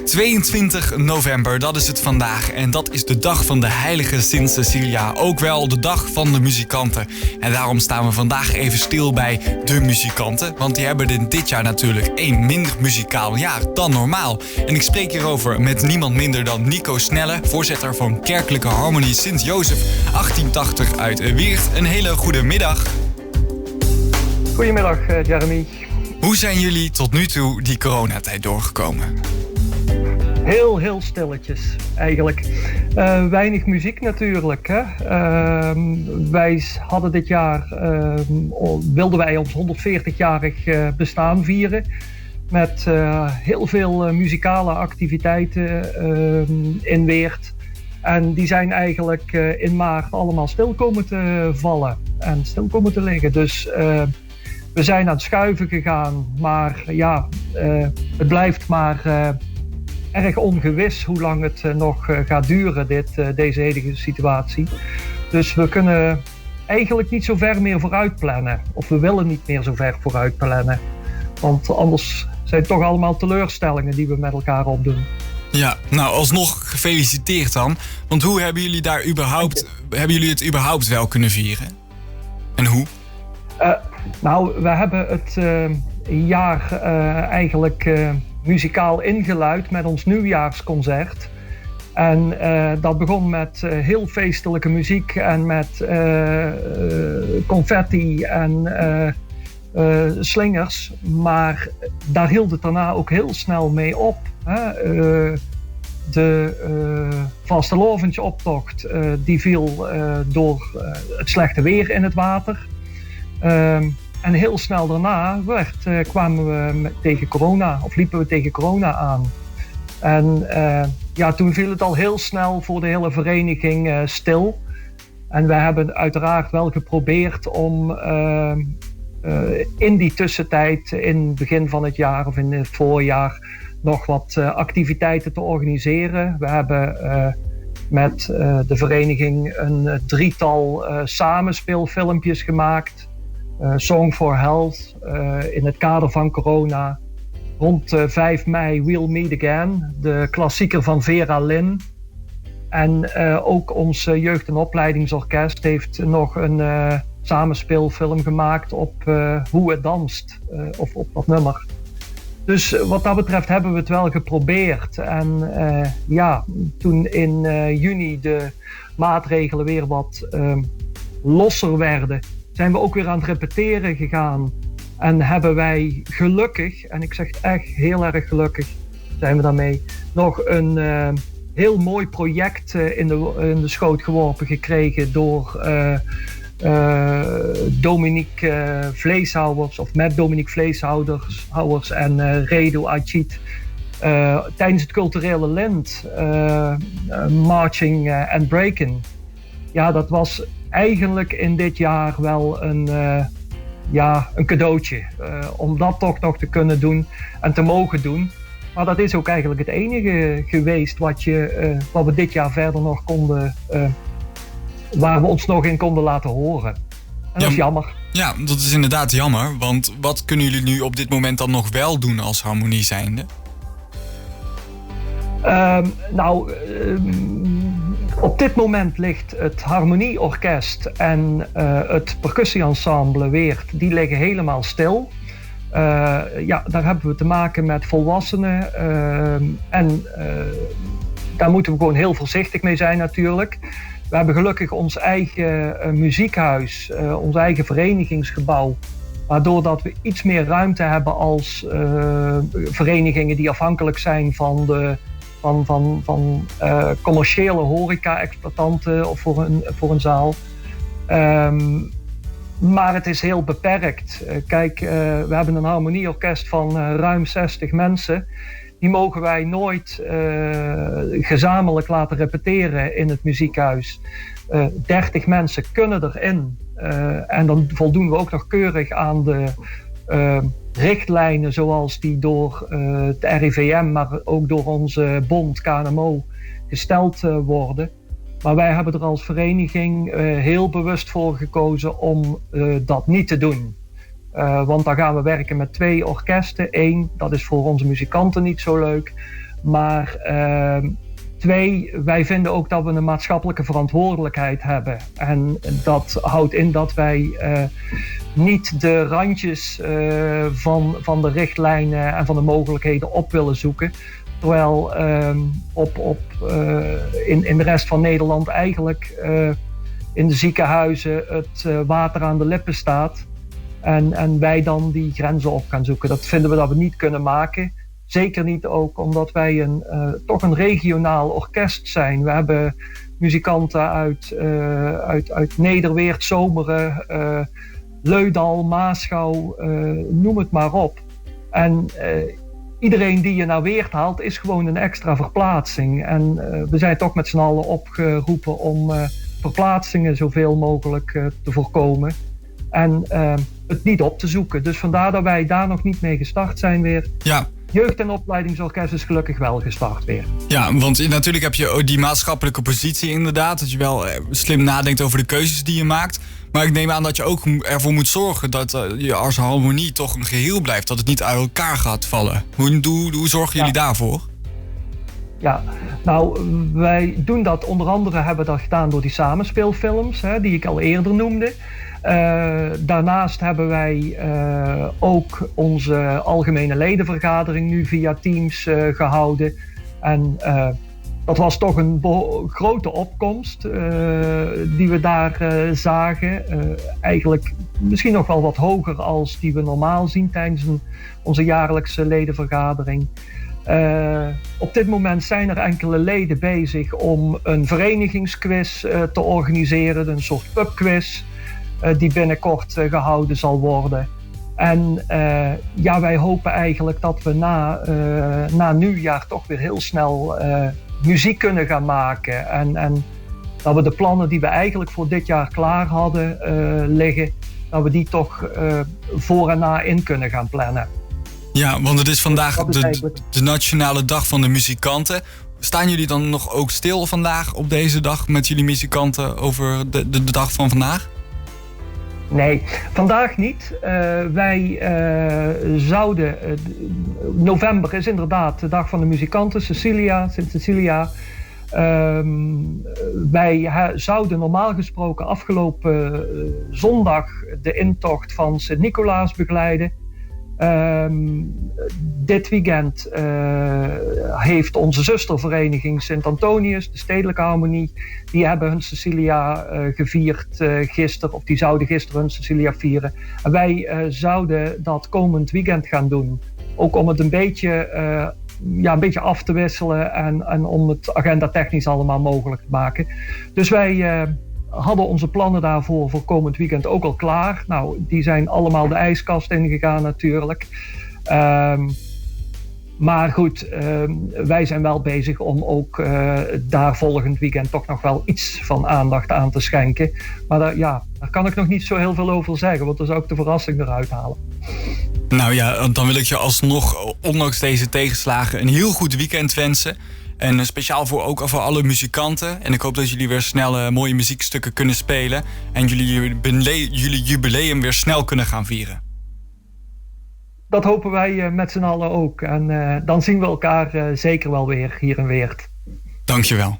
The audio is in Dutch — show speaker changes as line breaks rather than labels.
22 november, dat is het vandaag. En dat is de dag van de heilige Sint Cecilia. Ook wel de dag van de muzikanten. En daarom staan we vandaag even stil bij de muzikanten. Want die hebben dit jaar natuurlijk één minder muzikaal jaar dan normaal. En ik spreek hierover met niemand minder dan Nico Snelle, voorzitter van Kerkelijke Harmonie Sint-Jozef 1880 uit Weert. Een hele goede middag.
Goedemiddag, Jeremy.
Hoe zijn jullie tot nu toe die coronatijd doorgekomen?
Heel stilletjes eigenlijk. Weinig muziek natuurlijk. Hè? Wij hadden dit jaar, wilden wij ons 140-jarig bestaan vieren. Met heel veel muzikale activiteiten in Weert. En die zijn eigenlijk in maart allemaal stil komen te vallen en stil komen te liggen. Dus we zijn aan het schuiven gegaan, maar ja, het blijft maar erg ongewis hoe lang het nog gaat duren, deze hele situatie. Dus we kunnen eigenlijk niet zo ver meer vooruit plannen. Of we willen niet meer zo ver vooruit plannen. Want anders zijn het toch allemaal teleurstellingen die we met elkaar opdoen.
Ja, nou alsnog gefeliciteerd dan. Want hoe hebben jullie het überhaupt wel kunnen vieren? En hoe?
We hebben het jaar eigenlijk muzikaal ingeluid met ons nieuwjaarsconcert. En dat begon met heel feestelijke muziek en met confetti en slingers. Maar daar hield het daarna ook heel snel mee op. Hè? De vastelovensoptocht die viel door het slechte weer in het water. En heel snel daarna kwamen we tegen corona, of liepen we tegen corona aan. En toen viel het al heel snel voor de hele vereniging stil. En wij hebben uiteraard wel geprobeerd om in die tussentijd, in het begin van het jaar of in het voorjaar, nog wat activiteiten te organiseren. We hebben met de vereniging een drietal samenspeelfilmpjes gemaakt. Song for Health, in het kader van corona. Rond 5 mei We'll Meet Again, de klassieker van Vera Lynn. En ook ons jeugd- en opleidingsorkest heeft nog een samenspeelfilm gemaakt op hoe het danst, of op dat nummer. Dus wat dat betreft hebben we het wel geprobeerd. En toen in juni de maatregelen weer wat losser werden, zijn we ook weer aan het repeteren gegaan. En hebben wij gelukkig, en ik zeg echt heel erg gelukkig, zijn we daarmee nog een heel mooi project in de schoot geworpen gekregen door Dominique Vleeshouwers, of met Dominique Vleeshouwers en Redo Achit. Tijdens het culturele lint, Marching and Breaking. Ja, dat was eigenlijk in dit jaar wel een cadeautje. Om dat toch nog te kunnen doen en te mogen doen. Maar dat is ook eigenlijk het enige geweest wat we dit jaar verder nog konden, waar we ons nog in konden laten horen. En dat is jammer.
Ja, dat is inderdaad jammer. Want wat kunnen jullie nu op dit moment dan nog wel doen als harmonie zijnde?
Op dit moment ligt het harmonieorkest en het percussieensemble Weert, die liggen helemaal stil. Daar hebben we te maken met volwassenen en daar moeten we gewoon heel voorzichtig mee zijn natuurlijk. We hebben gelukkig ons eigen muziekhuis, ons eigen verenigingsgebouw, waardoor dat we iets meer ruimte hebben als verenigingen die afhankelijk zijn van commerciële horeca-exploitanten of voor een zaal. Maar het is heel beperkt. We hebben een harmonieorkest van ruim 60 mensen. Die mogen wij nooit gezamenlijk laten repeteren in het muziekhuis. 30 mensen kunnen erin. En dan voldoen we ook nog keurig aan de richtlijnen zoals die door het RIVM, maar ook door onze bond KNMO gesteld worden. Maar wij hebben er als vereniging heel bewust voor gekozen om dat niet te doen. Want dan gaan we werken met 2 orkesten. 1, dat is voor onze muzikanten niet zo leuk. Maar 2, wij vinden ook dat we een maatschappelijke verantwoordelijkheid hebben. En dat houdt in dat wij niet de randjes van de richtlijnen en van de mogelijkheden op willen zoeken. Terwijl in de rest van Nederland eigenlijk in de ziekenhuizen het water aan de lippen staat. En wij dan die grenzen op gaan zoeken. Dat vinden we dat we niet kunnen maken. Zeker niet ook omdat wij toch een regionaal orkest zijn. We hebben muzikanten uit Nederweert, Zomeren, Leudal, Maasgouw, noem het maar op. En iedereen die je naar Weert haalt is gewoon een extra verplaatsing. En we zijn toch met z'n allen opgeroepen om verplaatsingen zoveel mogelijk te voorkomen. En het niet op te zoeken. Dus vandaar dat wij daar nog niet mee gestart zijn weer.
Ja.
Jeugd- en opleidingsorkest is gelukkig wel gestart weer.
Ja, want natuurlijk heb je die maatschappelijke positie inderdaad. Dat je wel slim nadenkt over de keuzes die je maakt. Maar ik neem aan dat je ook ervoor moet zorgen dat je als harmonie toch een geheel blijft. Dat het niet uit elkaar gaat vallen. Hoe zorgen jullie daarvoor?
Ja, nou, wij doen dat onder andere, hebben we dat gedaan door die samenspeelfilms, die ik al eerder noemde. Daarnaast hebben wij ook onze algemene ledenvergadering nu via Teams gehouden. En dat was toch een grote opkomst die we daar zagen. Eigenlijk misschien nog wel wat hoger als die we normaal zien tijdens onze jaarlijkse ledenvergadering. Op dit moment zijn er enkele leden bezig om een verenigingsquiz te organiseren, een soort pubquiz. Die binnenkort gehouden zal worden. En wij hopen eigenlijk dat we na nieuwjaar toch weer heel snel muziek kunnen gaan maken. En dat we de plannen die we eigenlijk voor dit jaar klaar hadden liggen, dat we die toch voor en na in kunnen gaan plannen.
Ja, want het is vandaag de Nationale Dag van de Muzikanten. Staan jullie dan nog ook stil vandaag op deze dag met jullie muzikanten over de dag van vandaag?
Nee, vandaag niet. Wij zouden... november is inderdaad de dag van de muzikanten, Sint Cecilia. Wij zouden normaal gesproken afgelopen zondag de intocht van Sint-Nicolaas begeleiden. Dit weekend heeft onze zustervereniging Sint-Antonius, de Stedelijke Harmonie, die hebben hun Cecilia gevierd gisteren, of die zouden gisteren hun Cecilia vieren. En wij zouden dat komend weekend gaan doen. Ook om het een beetje af te wisselen en om het agenda technisch allemaal mogelijk te maken. Dus wij hadden onze plannen daarvoor voor komend weekend ook al klaar. Nou, die zijn allemaal de ijskast ingegaan natuurlijk. Maar goed, wij zijn wel bezig om ook daar volgend weekend toch nog wel iets van aandacht aan te schenken. Maar daar kan ik nog niet zo heel veel over zeggen, want dan zou ik de verrassing eruit halen.
Nou ja, dan wil ik je alsnog, ondanks deze tegenslagen, een heel goed weekend wensen. En speciaal voor alle muzikanten. En ik hoop dat jullie weer snel mooie muziekstukken kunnen spelen. En jullie jubileum weer snel kunnen gaan vieren.
Dat hopen wij met z'n allen ook. En dan zien we elkaar zeker wel weer hier in Weert.
Dankjewel.